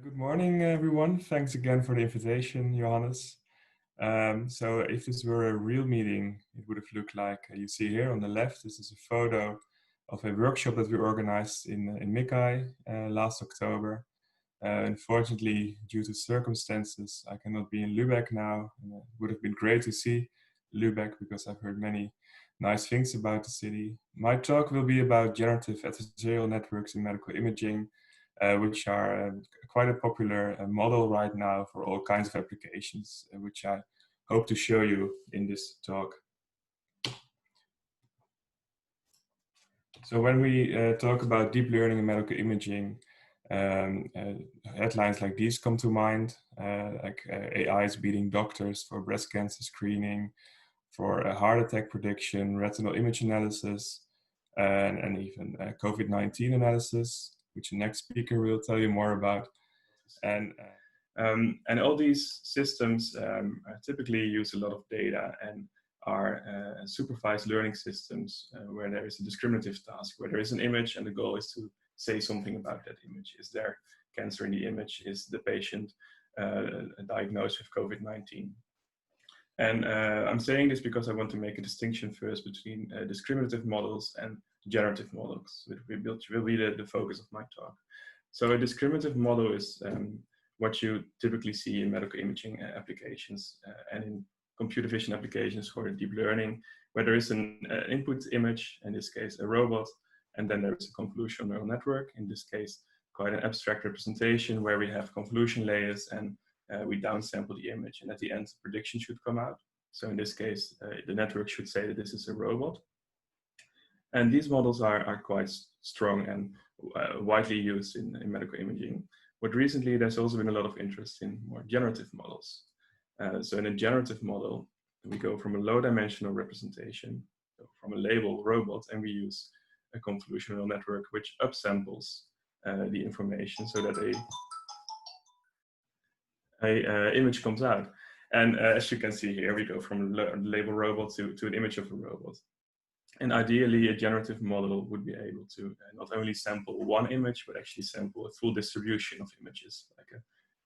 Good morning, everyone. Thanks again for the invitation, Johannes. So if this were a real meeting, it would have looked like you see here on the left. This is a photo of a workshop that we organized in Mikai last October. Unfortunately, due to circumstances, I cannot be in Lübeck now. It would have been great to see Lübeck because I've heard many nice things about the city. My talk will be about generative adversarial networks in medical imaging, which are quite a popular model right now for all kinds of applications, which I hope to show you in this talk. So when we talk about deep learning in medical imaging, headlines like these come to mind, like AI is beating doctors for breast cancer screening, for heart attack prediction, retinal image analysis, and even COVID-19 analysis, which the next speaker will tell you more about. And all these systems typically use a lot of data and are supervised learning systems where there is a discriminative task, where there is an image and the goal is to say something about that image. Is there cancer in the image? Is the patient diagnosed with COVID-19? And I'm saying this because I want to make a distinction first between discriminative models and generative models, which will be the focus of my talk. So a discriminative model is what you typically see in medical imaging applications and in computer vision applications for deep learning, where there is an input image, in this case a robot, and then there is a convolutional neural network, in this case quite an abstract representation where we have convolution layers and we downsample the image, and at the end the prediction should come out. So in this case the network should say that this is a robot. And these models are quite strong and widely used in medical imaging. But recently there's also been a lot of interest in more generative models. So in a generative model, we go from a low-dimensional representation, so from a label robot, and we use a convolutional network which upsamples the information so that a image comes out. And as you can see here, we go from a label robot to an image of a robot. And ideally, a generative model would be able to not only sample one image, but actually sample a full distribution of images, like a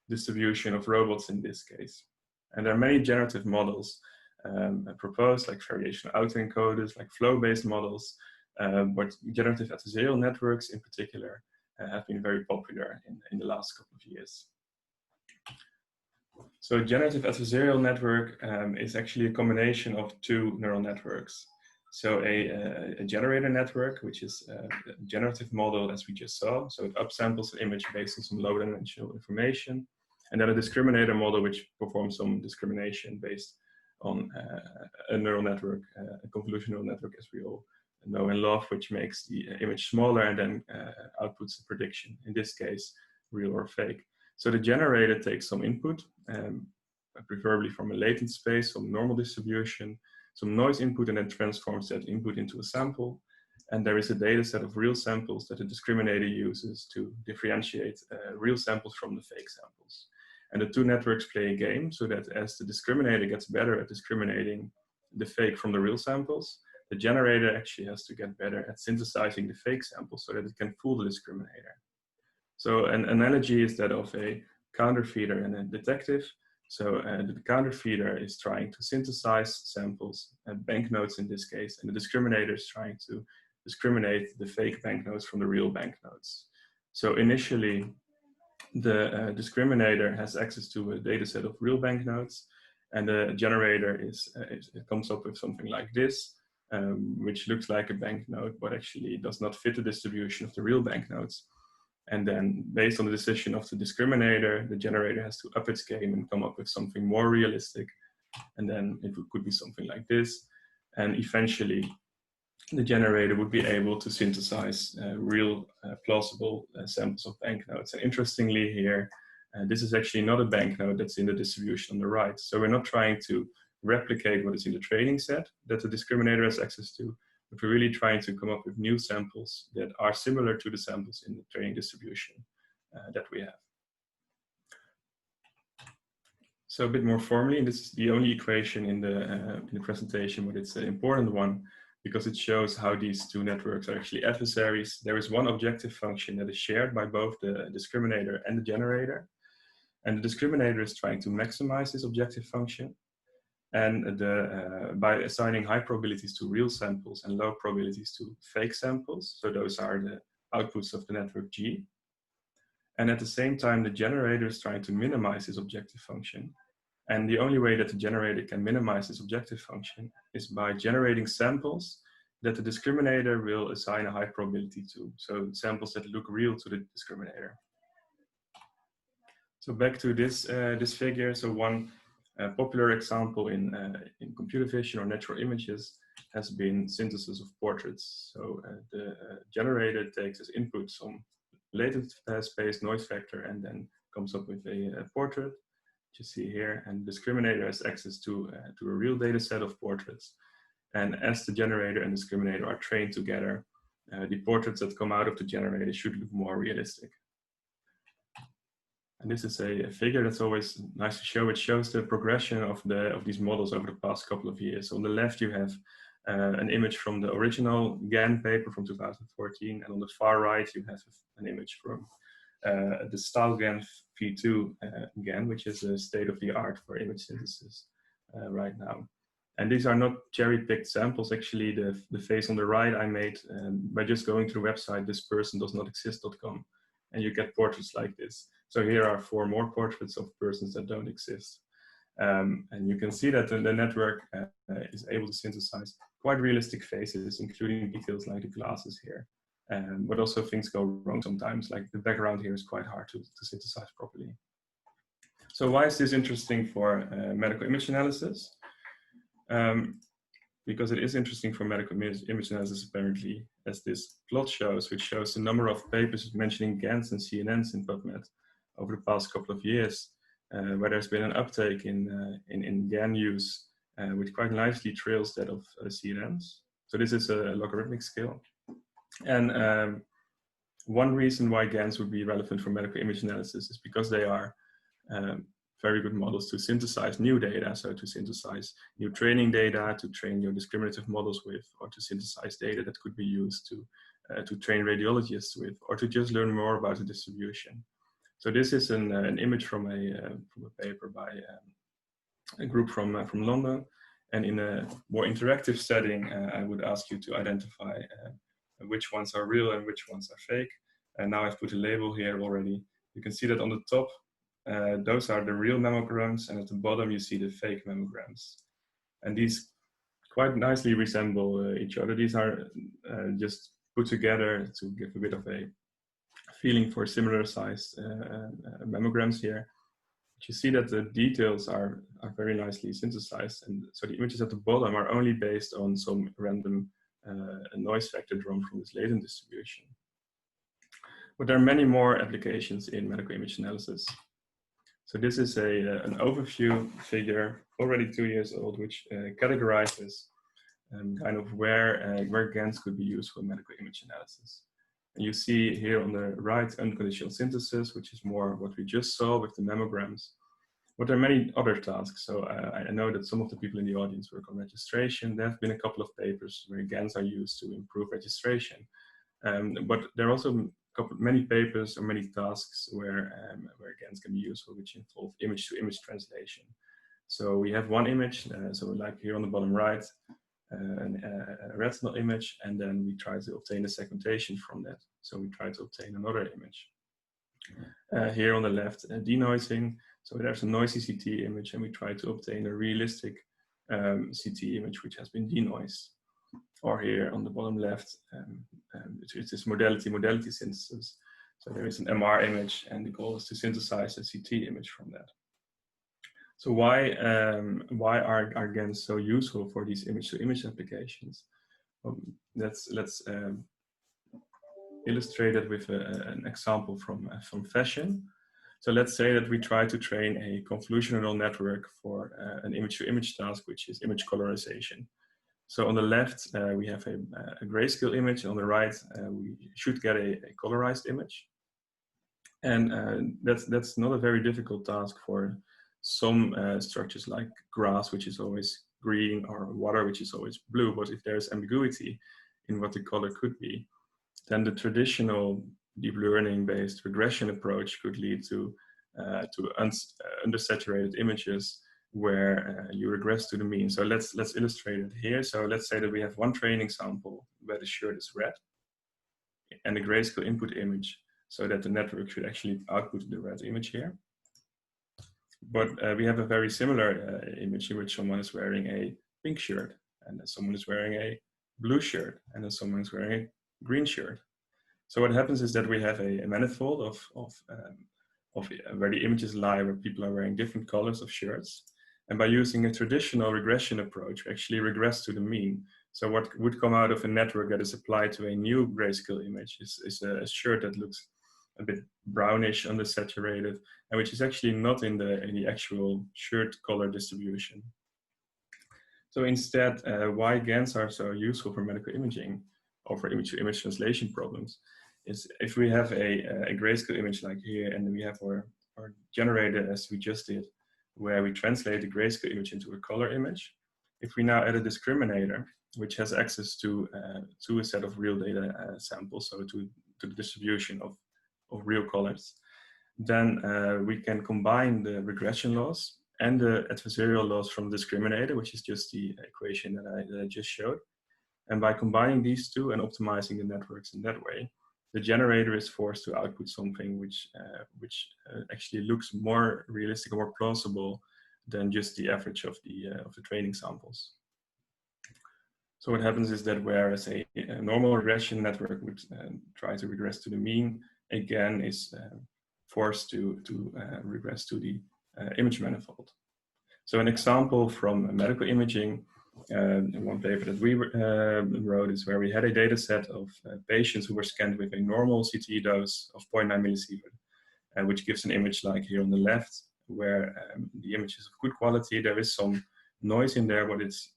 distribution of robots in this case. And there are many generative models proposed, like variational autoencoders, like flow-based models, but generative adversarial networks in particular have been very popular in the last couple of years. So a generative adversarial network is actually a combination of two neural networks. So a generator network, which is a generative model as we just saw. So it upsamples an image based on some low-dimensional information. And then a discriminator model, which performs some discrimination based on a neural network, a convolutional network, as we all know and love, which makes the image smaller and then outputs a prediction, in this case, real or fake. So the generator takes some input, preferably from a latent space, some normal distribution, some noise input, and then transforms that input into a sample. And there is a data set of real samples that the discriminator uses to differentiate real samples from the fake samples. And the two networks play a game so that as the discriminator gets better at discriminating the fake from the real samples, the generator actually has to get better at synthesizing the fake samples so that it can fool the discriminator. So an analogy is that of a counterfeiter and a detective. So the counterfeiter is trying to synthesize samples, banknotes in this case, and the discriminator is trying to discriminate the fake banknotes from the real banknotes. So initially, the discriminator has access to a data set of real banknotes, and the generator it comes up with something like this, which looks like a banknote, but actually does not fit the distribution of the real banknotes. And then based on the decision of the discriminator, the generator has to up its game and come up with something more realistic. And then it could be something like this. And eventually, the generator would be able to synthesize real plausible samples of banknotes. And interestingly here, this is actually not a banknote that's in the distribution on the right. So we're not trying to replicate what is in the training set that the discriminator has access to, but we're really trying to come up with new samples that are similar to the samples in the training distribution that we have. So a bit more formally, and this is the only equation in the presentation, but it's an important one. because it shows how these two networks are actually adversaries. There is one objective function that is shared by both the discriminator and the generator. And the discriminator is trying to maximize this objective function. And by assigning high probabilities to real samples and low probabilities to fake samples. So those are the outputs of the network G. And at the same time, the generator is trying to minimize this objective function. And the only way that the generator can minimize this objective function is by generating samples that the discriminator will assign a high probability to. So samples that look real to the discriminator. So back to this, this figure. So one popular example in computer vision or natural images has been synthesis of portraits. So the generator takes as input some latent space noise factor and then comes up with a portrait, which you see here. And the discriminator has access to a real data set of portraits. And as the generator and discriminator are trained together, the portraits that come out of the generator should look more realistic. And this is a figure that's always nice to show. It shows the progression of these models over the past couple of years. So on the left, you have an image from the original GAN paper from 2014. And on the far right, you have an image from the StyleGAN V2 GAN, which is a state-of-the-art for image synthesis right now. And these are not cherry-picked samples. Actually, the face on the right I made by just going to the website thispersondoesnotexist.com, and you get portraits like this. So here are 4 more portraits of persons that don't exist. And you can see that the network is able to synthesize quite realistic faces, including details like the glasses here. But also things go wrong sometimes, like the background here is quite hard to synthesize properly. So why is this interesting for medical image analysis? Because it is interesting for medical image analysis apparently, as this plot shows, which shows the number of papers mentioning GANs and CNNs in PubMed over the past couple of years, where there's been an uptake in GAN use, which quite nicely trails that of CNNs. So this is a logarithmic scale. And one reason why GANs would be relevant for medical image analysis is because they are very good models to synthesize new data. So to synthesize new training data, to train your discriminative models with, or to synthesize data that could be used to train radiologists with, or to just learn more about the distribution. So this is an image from a paper by a group from London. And in a more interactive setting, I would ask you to identify which ones are real and which ones are fake. And now I've put a label here already. You can see that on the top, those are the real mammograms, and at the bottom you see the fake mammograms. And these quite nicely resemble each other. These are just put together to give a bit of a feeling for similar sized mammograms here. But you see that the details are very nicely synthesized, and so the images at the bottom are only based on some random noise factor drawn from this latent distribution. But there are many more applications in medical image analysis. So this is an overview figure, already 2 years old, which categorizes kind of where GANs could be used for medical image analysis. And you see here on the right, unconditional synthesis, which is more what we just saw with the mammograms. But there are many other tasks. So I know that some of the people in the audience work on registration. There have been a couple of papers where GANs are used to improve registration. But there are also many papers or many tasks where GANs can be useful, which involve image-to-image translation. So we have one image, so like here on the bottom right, a retinal image, and then we try to obtain a segmentation from that. So we try to obtain another image. Here on the left, denoising. So there's a noisy CT image, and we try to obtain a realistic CT image which has been denoised. Or here on the bottom left, it's this modality synthesis. So there is an MR image, and the goal is to synthesize a CT image from that. So why are GANs so useful for these image-to-image applications? Let's illustrate it with an example from fashion. So let's say that we try to train a convolutional neural network for an image-to-image task, which is image colorization. So on the left, we have a grayscale image. On the right, we should get a colorized image. And that's not a very difficult task for some structures like grass, which is always green, or water, which is always blue. But if there's ambiguity in what the color could be, then the traditional deep learning-based regression approach could lead to undersaturated images where you regress to the mean. So let's illustrate it here. So let's say that we have one training sample where the shirt is red and a grayscale input image, so that the network should actually output the red image here. But we have a very similar image in which someone is wearing a pink shirt, and then someone is wearing a blue shirt, and then someone is wearing a green shirt. So what happens is that we have a manifold of where the images lie, where people are wearing different colors of shirts. And by using a traditional regression approach, we actually regress to the mean. So what would come out of a network that is applied to a new grayscale image is a shirt that looks a bit brownish, undersaturated, and which is actually not in the actual shirt color distribution. So instead, why GANs are so useful for medical imaging or for image-to-image translation problems is if we have a grayscale image like here, and we have our generator as we just did, where we translate the grayscale image into a color image. If we now add a discriminator, which has access to a set of real data samples, so to the distribution of real colors, then we can combine the regression loss and the adversarial loss from the discriminator, which is just the equation that I just showed. And by combining these two and optimizing the networks in that way, the generator is forced to output something which actually looks more realistic, more plausible than just the average of the training samples. So what happens is that whereas a normal regression network would try to regress to the mean, a GAN is forced to regress to the image manifold. So an example from medical imaging, in one paper that we wrote, is where we had a data set of patients who were scanned with a normal CT dose of 0.9 millisievert, which gives an image like here on the left, where the image is of good quality. There is some noise in there, but it's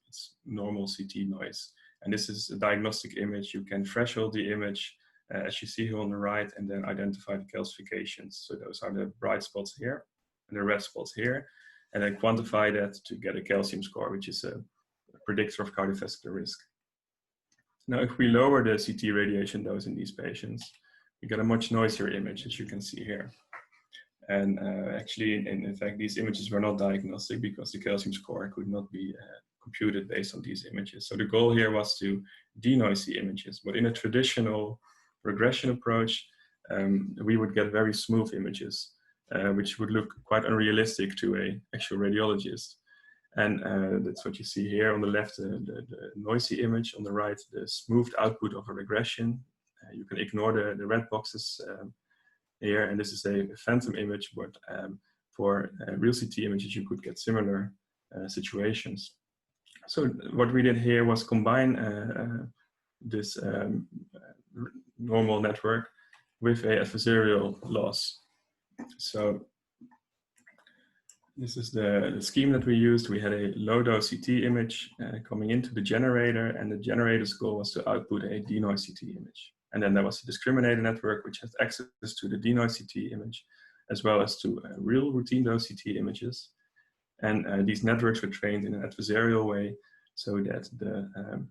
normal CT noise. And this is a diagnostic image. You can threshold the image, as you see here on the right, and then identify the calcifications. So those are the bright spots here and the red spots here, and then quantify that to get a calcium score, which is a predictor of cardiovascular risk. Now, if we lower the CT radiation dose in these patients, we get a much noisier image, as you can see here. And actually, in fact, these images were not diagnostic because the calcium score could not be computed based on these images. So the goal here was to denoise the images. But in a traditional regression approach, we would get very smooth images, which would look quite unrealistic to an actual radiologist. And that's what you see here on the left, the noisy image, on the right, the smoothed output of a regression. You can ignore the red boxes here, and this is a phantom image, but for real CT images, you could get similar situations. So what we did here was combine this normal network with a adversarial loss. So this is the scheme that we used. We had a low-dose CT image coming into the generator, and the generator's goal was to output a denoise CT image. And then there was a discriminator network which has access to the denoise CT image, as well as to real routine dose CT images. And these networks were trained in an adversarial way so that the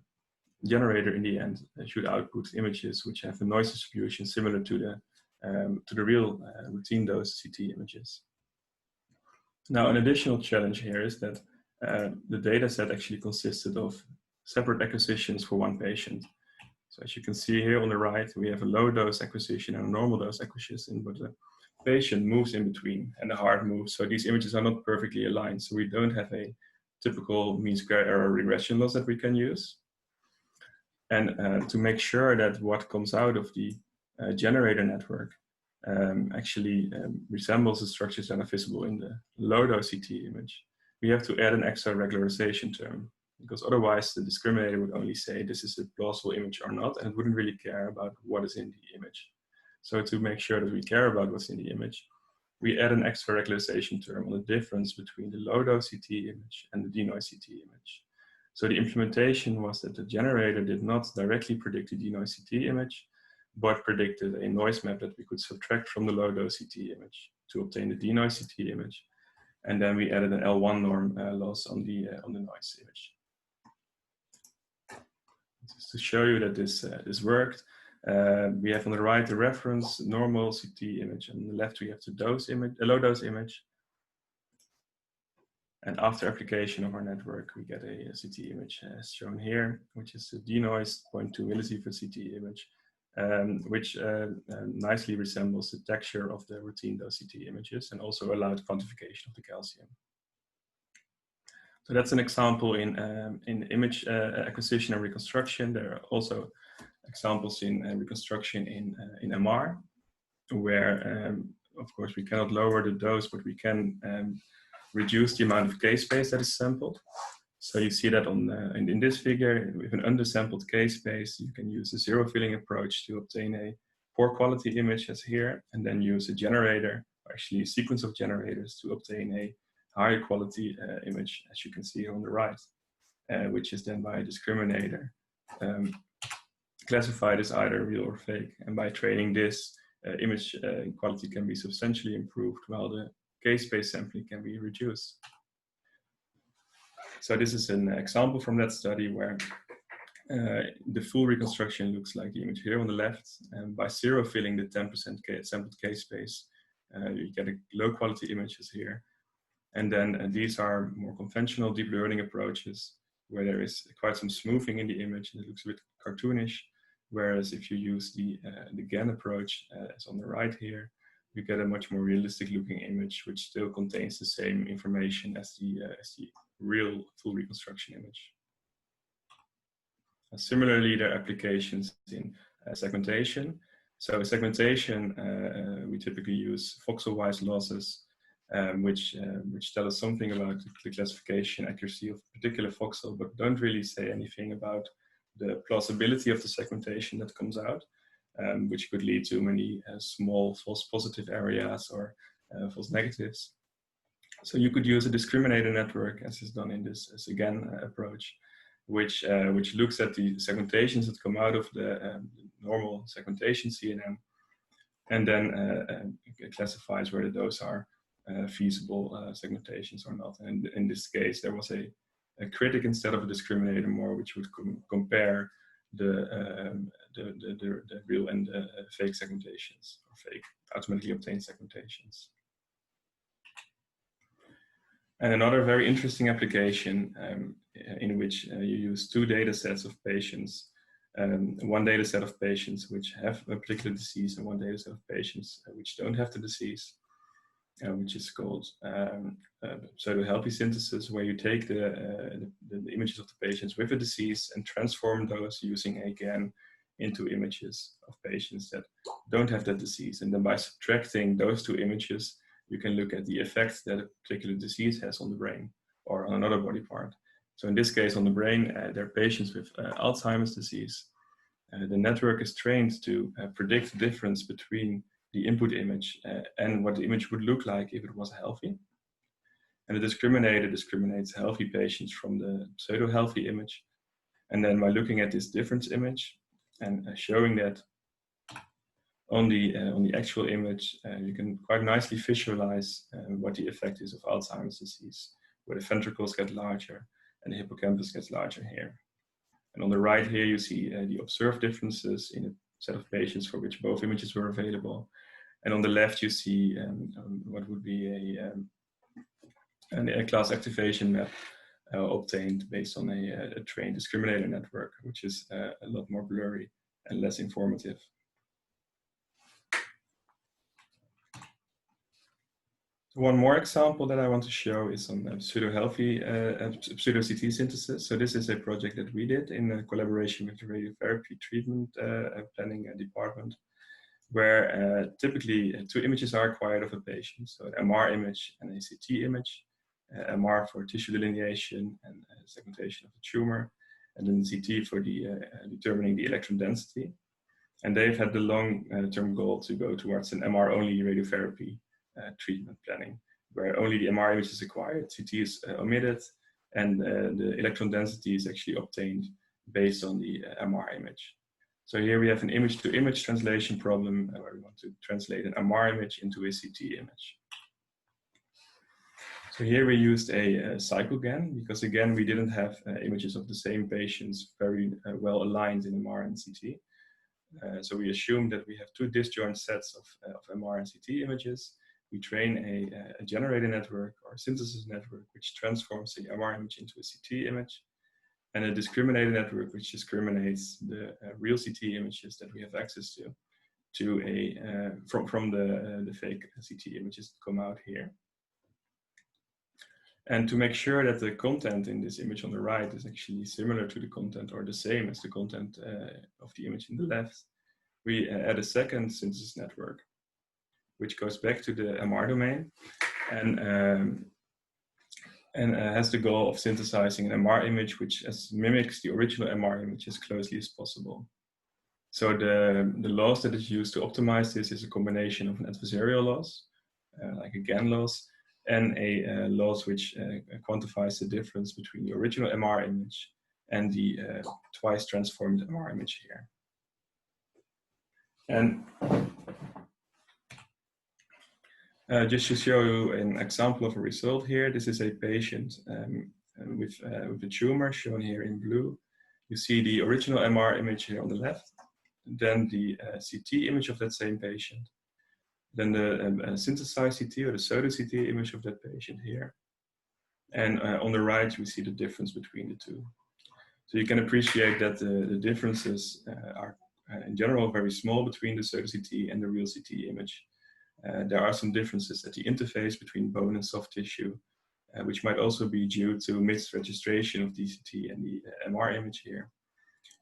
generator in the end should output images which have a noise distribution similar to the real routine dose CT images. Now, an additional challenge here is that the data set actually consisted of separate acquisitions for one patient. So as you can see here on the right, we have a low dose acquisition and a normal dose acquisition, but the patient moves in between and the heart moves. So these images are not perfectly aligned. So we don't have a typical mean square error regression loss that we can use. And to make sure that what comes out of the generator network actually resembles the structures that are visible in the low-dose CT image, we have to add an extra regularization term, because otherwise the discriminator would only say this is a plausible image or not, and it wouldn't really care about what is in the image. So to make sure that we care about what's in the image, we add an extra regularization term on the difference between the low-dose CT image and the denoise CT image. So the implementation was that the generator did not directly predict the denoise CT image, but predicted a noise map that we could subtract from the low-dose CT image to obtain the denoise CT image. And then we added an L1 norm loss on the noise image. Just to show you that this worked, we have on the right the reference normal CT image, and on the left we have the dose image, a low dose image. And after application of our network, we get a CT image as shown here, which is a denoised 0.2 millisievert CT image, which nicely resembles the texture of the routine dose CT images and also allowed quantification of the calcium. So that's an example in image acquisition and reconstruction. There are also examples in reconstruction in MR, where of course we cannot lower the dose, but we can reduce the amount of case space that is sampled. So you see that on in this figure, with an undersampled case space, you can use a zero filling approach to obtain a poor quality image as here, and then use a generator, or actually a sequence of generators to obtain a higher quality image, as you can see on the right, which is then by a discriminator classified as either real or fake. And by training this, image quality can be substantially improved, while the case space sampling can be reduced. So this is an example from that study where the full reconstruction looks like the image here on the left, and by zero filling the 10% sampled case space, you get a low quality images here. And then these are more conventional deep learning approaches where there is quite some smoothing in the image and it looks a bit cartoonish. Whereas if you use the GAN approach, as on the right here, you get a much more realistic looking image, which still contains the same information as the real full reconstruction image. Similarly, there are applications in segmentation. So segmentation, we typically use voxel-wise losses, which tell us something about the classification accuracy of a particular voxel, but don't really say anything about the plausibility of the segmentation that comes out, which could lead to many small false positive areas or false negatives. So you could use a discriminator network, as is done in this again approach, which looks at the segmentations that come out of the normal segmentation CNN, and then classifies whether those are feasible segmentations or not. And in this case, there was a critic instead of a discriminator more, which would compare the real and fake segmentations, or fake automatically obtained segmentations. And another very interesting application in which you use two data sets of patients, one data set of patients which have a particular disease and one data set of patients which don't have the disease, which is called pseudo-healthy synthesis, where you take the images of the patients with a disease and transform those using a GAN into images of patients that don't have that disease. And then by subtracting those two images, you can look at the effects that a particular disease has on the brain or on another body part. So in this case, on the brain, there are patients with Alzheimer's disease. The network is trained to predict the difference between the input image and what the image would look like if it was healthy. And the discriminator discriminates healthy patients from the pseudo-healthy image. And then by looking at this difference image and showing that on the actual image, you can quite nicely visualize what the effect is of Alzheimer's disease, where the ventricles get larger and the hippocampus gets larger here. And on the right here, you see the observed differences in a set of patients for which both images were available. And on the left, you see what would be a class activation map obtained based on a trained discriminator network, which is a lot more blurry and less informative. One more example that I want to show is on pseudo-healthy pseudo-CT synthesis. So this is a project that we did in collaboration with the radiotherapy treatment planning department, where typically two images are required of a patient. So an MR image and a CT image, MR for tissue delineation and segmentation of the tumor, and then CT for determining the electron density. And they've had the long-term goal to go towards an MR-only radiotherapy treatment planning, where only the MR image is acquired, CT is omitted, and the electron density is actually obtained based on the MR image. So here we have an image-to-image translation problem where we want to translate an MR image into a CT image. So here we used a CYCLEGAN because again, we didn't have images of the same patients very well aligned in MR and CT. So we assume that we have two disjoint sets of MR and CT images. We train a generator network or synthesis network, which transforms the MR image into a CT image, and a discriminator network, which discriminates the real CT images that we have access to from the fake CT images that come out here. And to make sure that the content in this image on the right is actually similar to the content or the same as the content of the image in the left, we add a second synthesis network, which goes back to the MR domain and has the goal of synthesizing an MR image which mimics the original MR image as closely as possible. So the loss that is used to optimize this is a combination of an adversarial loss, like a GAN loss, and a loss which quantifies the difference between the original MR image and the twice transformed MR image here. And just to show you an example of a result here, this is a patient with a tumor shown here in blue. You see the original MR image here on the left, then the CT image of that same patient, then the synthesized CT or the pseudo-CT image of that patient here. And on the right, we see the difference between the two. So you can appreciate that the differences are in general very small between the pseudo-CT and the real CT image. There are some differences at the interface between bone and soft tissue, which might also be due to mixed registration of DCT and the MR image here.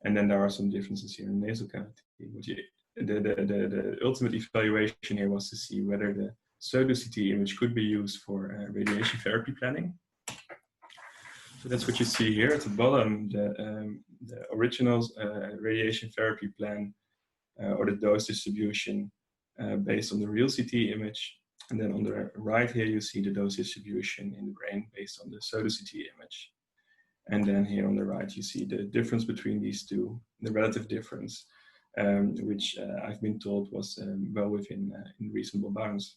And then there are some differences here in the nasal cavity. The ultimate evaluation here was to see whether the pseudo-CT image could be used for radiation therapy planning. So that's what you see here at the bottom, the original radiation therapy plan or the dose distribution based on the real CT image. And then on the right here, you see the dose distribution in the brain based on the pseudo-CT image. And then here on the right, you see the difference between these two, the relative difference, which I've been told was well within in reasonable bounds.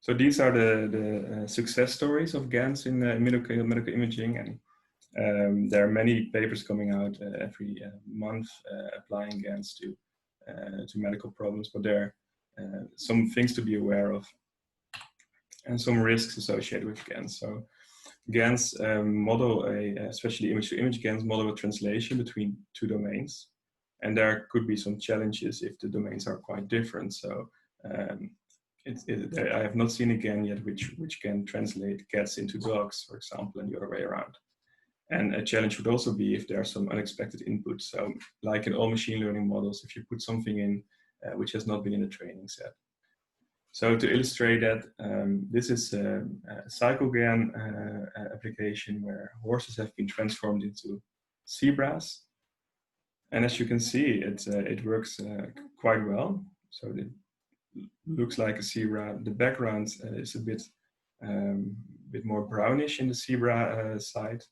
So these are the success stories of GANS in medical imaging, and there are many papers coming out every month applying GANS to medical problems, but there are some things to be aware of and some risks associated with GANS. So GANS model, especially image-to-image GANS, model a translation between two domains, and there could be some challenges if the domains are quite different. So I have not seen a GAN yet which can translate cats into dogs, for example, and the other way around. And a challenge would also be if there are some unexpected inputs. So like in all machine learning models, if you put something in which has not been in the training set. So to illustrate that, this is a CYCLEGAN application where horses have been transformed into zebras. And as you can see, it works quite well. So it looks like a zebra. The background is a bit more brownish in the zebra side,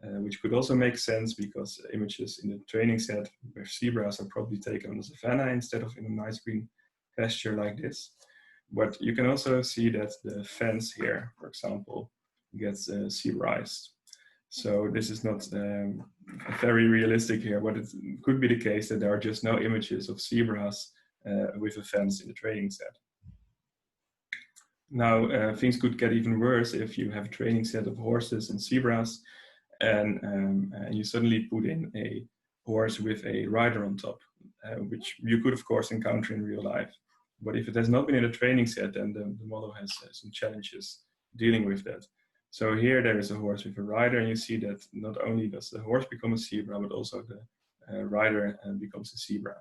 which could also make sense because images in the training set with zebras are probably taken on the savannah instead of in a nice green pasture like this. But you can also see that the fence here, for example, gets zebraized. So this is not very realistic here, but it could be the case that there are just no images of zebras with a fence in the training set. Now, things could get even worse if you have a training set of horses and zebras, and you suddenly put in a horse with a rider on top, which you could, of course, encounter in real life. But if it has not been in a training set, then the model has some challenges dealing with that. So here there is a horse with a rider, and you see that not only does the horse become a zebra, but also the rider becomes a zebra.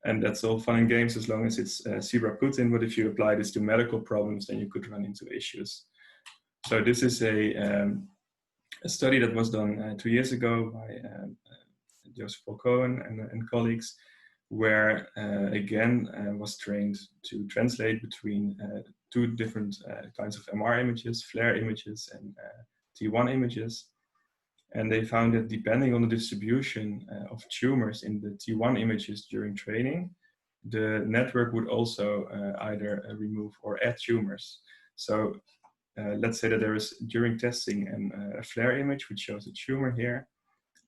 And that's all fun and games as long as it's zebra put in, but if you apply this to medical problems, then you could run into issues. So this is a study that was done 2 years ago by Joseph Paul Cohen and colleagues, where again was trained to translate between two different kinds of MR images, FLAIR images and T1 images. And they found that depending on the distribution of tumors in the T1 images during training, the network would also either remove or add tumors. So let's say that there is, during testing, a flare image which shows a tumor here.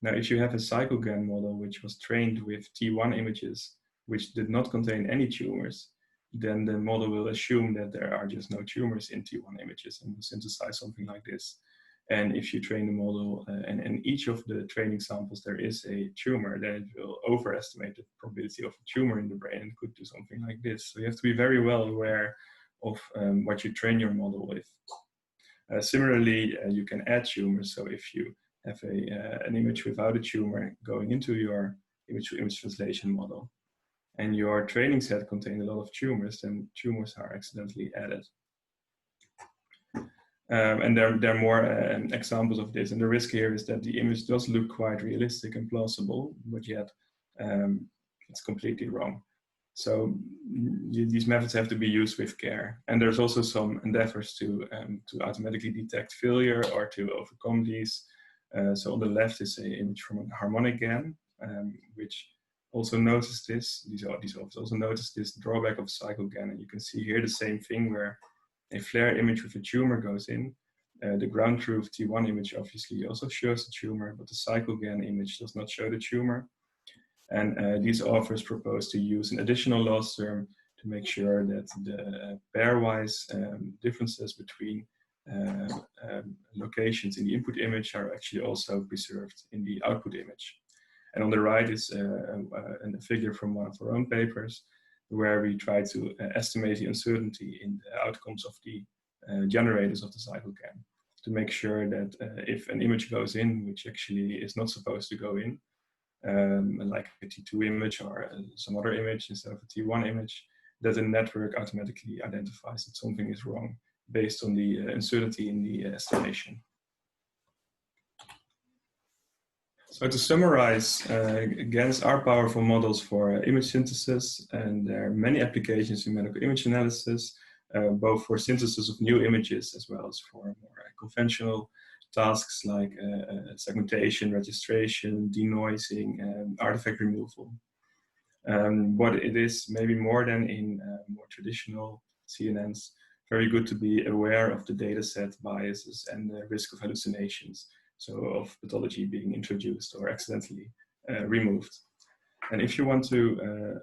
Now, if you have a CYCLEGAN model which was trained with T1 images which did not contain any tumors, then the model will assume that there are just no tumors in T1 images and will synthesize something like this. And if you train the model and in each of the training samples there is a tumor, then it will overestimate the probability of a tumor in the brain and could do something like this. So you have to be very well aware of what you train your model with. Similarly, you can add tumors. So if you have an image without a tumor going into your image-to-image translation model, and your training set contains a lot of tumors, then tumors are accidentally added. And there are more examples of this. And the risk here is that the image does look quite realistic and plausible, but yet it's completely wrong. So these methods have to be used with care. And there's also some endeavors to automatically detect failure or to overcome these. So on the left is an image from a harmonic GAN, which also noticed this. These authors also noticed this drawback of CYCLEGAN. And you can see here the same thing where a flare image with a tumor goes in. The ground truth T1 image obviously also shows the tumor, but the CYCLEGAN image does not show the tumor. And these authors propose to use an additional loss term to make sure that the pairwise differences between locations in the input image are actually also preserved in the output image. And on the right is a figure from one of our own papers where we try to estimate the uncertainty in the outcomes of the generators of the CYCLEGAN to make sure that if an image goes in, which actually is not supposed to go in, like a T2 image or some other image instead of a T1 image, that the network automatically identifies that something is wrong based on the uncertainty in the estimation. So to summarize, GANs are powerful models for image synthesis, and there are many applications in medical image analysis, both for synthesis of new images as well as for more conventional tasks like segmentation, registration, denoising, and artifact removal. What it is, maybe more than in more traditional CNNs, very good to be aware of the dataset biases and the risk of hallucinations, so of pathology being introduced or accidentally removed. And if you want to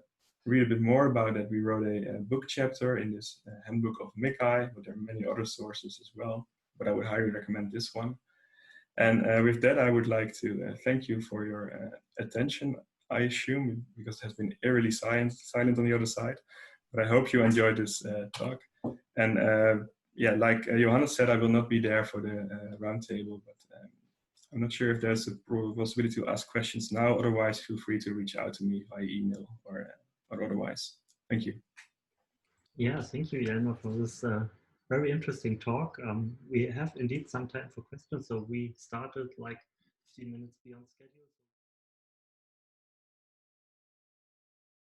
read a bit more about that, we wrote a book chapter in this handbook of MICI, but there are many other sources as well, but I would highly recommend this one. And with that, I would like to thank you for your attention, I assume, because it has been eerily silent on the other side. But I hope you enjoyed this talk. And yeah, like Johannes said, I will not be there for the roundtable, but I'm not sure if there's a possibility to ask questions now. Otherwise, feel free to reach out to me via email or otherwise. Thank you. Yeah, thank you, Jelmer, for this very interesting talk. We have indeed some time for questions, so we started like 15 minutes beyond schedule.